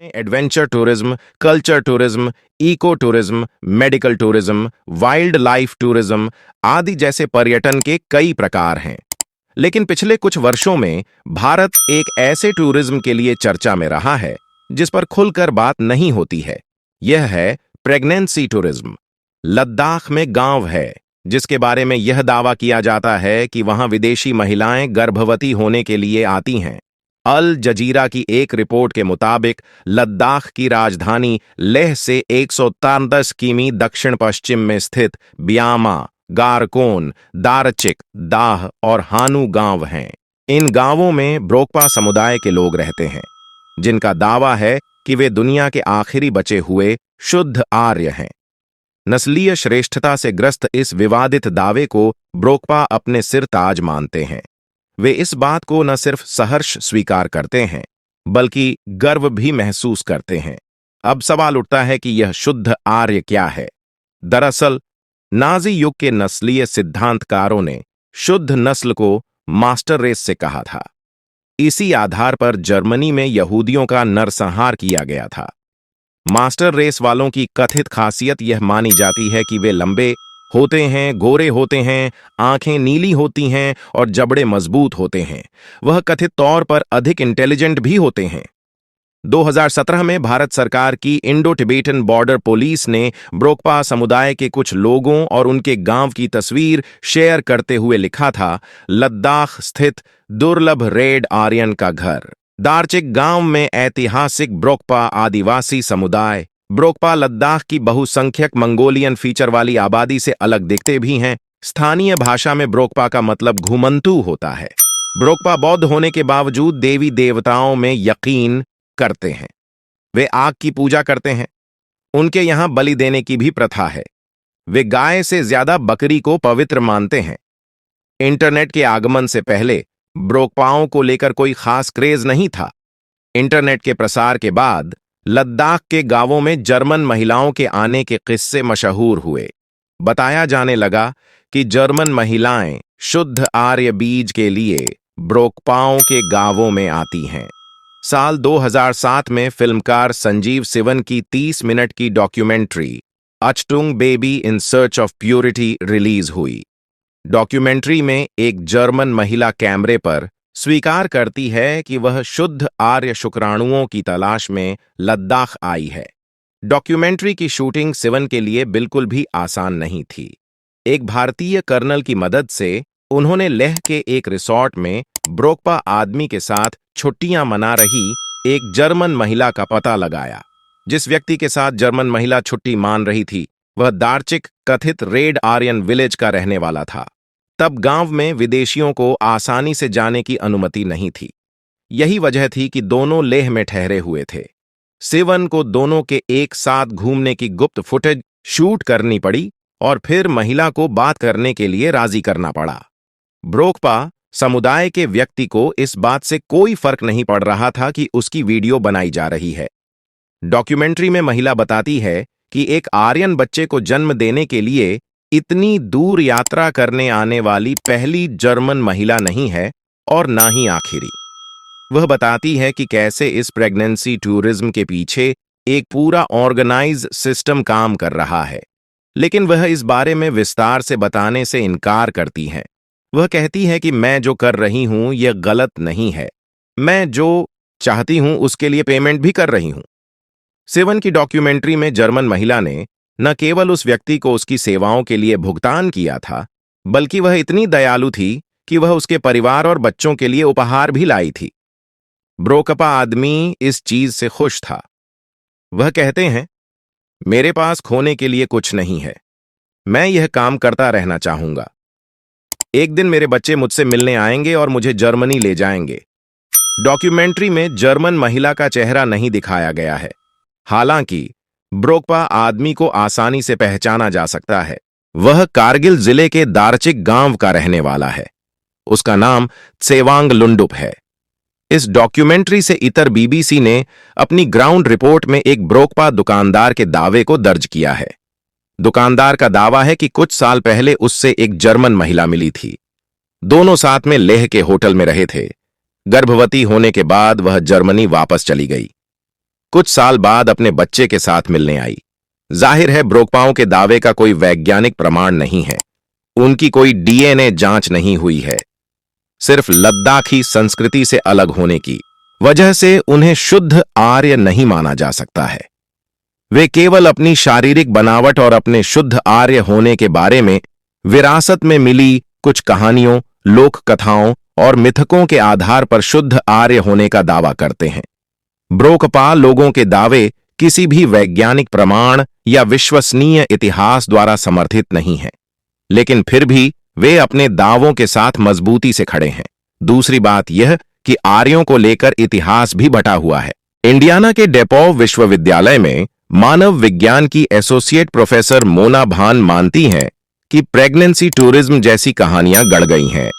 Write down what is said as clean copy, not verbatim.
Adventure tourism, culture tourism, eco tourism, medical tourism, wildlife tourism आदि जैसे पर्यटन के कई प्रकार हैं। लेकिन पिछले कुछ वर्षों में भारत एक ऐसे टूरिज्म के लिए चर्चा में रहा है जिस पर खुलकर बात नहीं होती है। यह है प्रेगनेंसी टूरिज्म। लद्दाख में गांव है जिसके बारे में यह दावा किया जाता है कि वहां विदेशी महिलाएं गर्भवती होने के लिए आती हैं। अल जजीरा की एक रिपोर्ट के मुताबिक लद्दाख की राजधानी लेह से 133 किमी दक्षिण पश्चिम में स्थित ब्यामा, गारकोन, दारचिक, दाह और हानू गांव हैं। इन गांवों में ब्रोकपा समुदाय के लोग रहते हैं जिनका दावा है कि वे दुनिया के आखिरी बचे हुए शुद्ध आर्य हैं। नस्लीय श्रेष्ठता से ग्रस्त इस विवादित दावे को ब्रोकपा अपने सिर ताज मानते हैं। वे इस बात को न सिर्फ सहर्ष स्वीकार करते हैं बल्कि गर्व भी महसूस करते हैं। अब सवाल उठता है कि यह शुद्ध आर्य क्या है? दरअसल नाजी युग के नस्लीय सिद्धांतकारों ने शुद्ध नस्ल को मास्टर रेस से कहा था। इसी आधार पर जर्मनी में यहूदियों का नरसंहार किया गया था। मास्टर रेस वालों की कथित खासियत यह मानी जाती है कि वे लंबे होते हैं, गोरे होते हैं, आंखें नीली होती हैं और जबड़े मजबूत होते हैं। वह कथित तौर पर अधिक इंटेलिजेंट भी होते हैं। 2017 में भारत सरकार की इंडो टिबेटन बॉर्डर पुलिस ने ब्रोकपा समुदाय के कुछ लोगों और उनके गांव की तस्वीर शेयर करते हुए लिखा था, लद्दाख स्थित दुर्लभ रेड आर्यन का घर। दारचिक गांव में ऐतिहासिक ब्रोकपा आदिवासी समुदाय। ब्रोकपा लद्दाख की बहुसंख्यक मंगोलियन फीचर वाली आबादी से अलग दिखते भी हैं। स्थानीय भाषा में ब्रोकपा का मतलब घुमंतू होता है। ब्रोकपा बौद्ध होने के बावजूद देवी देवताओं में यकीन करते हैं। वे आग की पूजा करते हैं। उनके यहां बलि देने की भी प्रथा है। वे गाय से ज्यादा बकरी को पवित्र मानते हैं। इंटरनेट के आगमन से पहले ब्रोकपाओं को लेकर कोई खास क्रेज नहीं था। इंटरनेट के प्रसार के बाद लद्दाख के गांवों में जर्मन महिलाओं के आने के किस्से मशहूर हुए। बताया जाने लगा कि जर्मन महिलाएं शुद्ध आर्य बीज के लिए ब्रोकपाओं के गांवों में आती हैं। साल 2007 में फिल्मकार संजीव सिवन की 30 मिनट की documentary Achtung baby in search of purity release हुई। डॉक्यूमेंट्री में एक जर्मन महिला कैमरे पर स्वीकार करती है कि वह शुद्ध आर्य शुक्राणुओं की तलाश में लद्दाख आई है। डॉक्यूमेंट्री की शूटिंग सिवन के लिए बिल्कुल भी आसान नहीं थी। एक भारतीय कर्नल की मदद से उन्होंने लेह के एक रिसॉर्ट में ब्रोकपा आदमी के साथ छुट्टियां मना रही एक जर्मन महिला का पता लगाया। जिस व्यक्ति के साथ जर्मन महिला छुट्टी मान रही थी वह दारचिक कथित रेड आर्यन विलेज का रहने वाला था। तब गांव में विदेशियों को आसानी से जाने की अनुमति नहीं थी। यही वजह थी कि दोनों लेह में ठहरे हुए थे। सिवन को दोनों के एक साथ घूमने की गुप्त फुटेज शूट करनी पड़ी और फिर महिला को बात करने के लिए राजी करना पड़ा। ब्रोकपा समुदाय के व्यक्ति को इस बात से कोई फर्क नहीं पड़ रहा था कि उसकी वीडियो बनाई जा रही है। डॉक्यूमेंट्री में महिला बताती है कि एक आर्यन बच्चे को जन्म देने के लिए इतनी दूर यात्रा करने आने वाली पहली जर्मन महिला नहीं है और ना ही आखिरी। वह बताती है कि कैसे इस प्रेगनेंसी टूरिज्म के पीछे एक पूरा ऑर्गेनाइज सिस्टम काम कर रहा है, लेकिन वह इस बारे में विस्तार से बताने से इनकार करती है। वह कहती है कि मैं जो कर रही हूं यह गलत नहीं है। मैं जो चाहती हूं उसके लिए पेमेंट भी कर रही हूं। सिवन की डॉक्यूमेंट्री में जर्मन महिला ने न केवल उस व्यक्ति को उसकी सेवाओं के लिए भुगतान किया था, बल्कि वह इतनी दयालु थी कि वह उसके परिवार और बच्चों के लिए उपहार भी लाई थी। ब्रोकपा आदमी इस चीज से खुश था। वह कहते हैं, मेरे पास खोने के लिए कुछ नहीं है। मैं यह काम करता रहना चाहूंगा। एक दिन मेरे बच्चे मुझसे मिलने आएंगे और मुझे जर्मनी ले जाएंगे। डॉक्यूमेंट्री में जर्मन महिला का चेहरा नहीं दिखाया गया है। हालांकि ब्रोकपा आदमी को आसानी से पहचाना जा सकता है। वह कारगिल जिले के दारचिक गांव का रहने वाला है। उसका नाम त्सेवांग लुंडुप है। इस डॉक्यूमेंट्री से इतर बीबीसी ने अपनी ग्राउंड रिपोर्ट में एक ब्रोकपा दुकानदार के दावे को दर्ज किया है। दुकानदार का दावा है कि कुछ साल पहले उससे एक जर्मन महिला मिली थी। दोनों साथ में लेह के होटल में रहे थे। गर्भवती होने के बाद वह जर्मनी वापस चली गई। कुछ साल बाद अपने बच्चे के साथ मिलने आई। जाहिर है ब्रोकपाओं के दावे का कोई वैज्ञानिक प्रमाण नहीं है, उनकी कोई डीएनए जांच नहीं हुई है। सिर्फ लद्दाखी संस्कृति से अलग होने की वजह से उन्हें शुद्ध आर्य नहीं माना जा सकता है। वे केवल अपनी शारीरिक बनावट और अपने शुद्ध आर्य होने के बारे में विरासत में मिली कुछ कहानियों, लोक कथाओं और मिथकों के आधार पर शुद्ध आर्य होने का दावा करते हैं। ब्रोकपा लोगों के दावे किसी भी वैज्ञानिक प्रमाण या विश्वसनीय इतिहास द्वारा समर्थित नहीं हैं, लेकिन फिर भी वे अपने दावों के साथ मजबूती से खड़े हैं। दूसरी बात यह कि आर्यों को लेकर इतिहास भी बटा हुआ है। इंडियाना के डेपॉव विश्वविद्यालय में मानव विज्ञान की एसोसिएट प्रोफेसर मोना भान मानती हैं कि प्रेगनेंसी टूरिज्म जैसी कहानियां गढ़ गई हैं।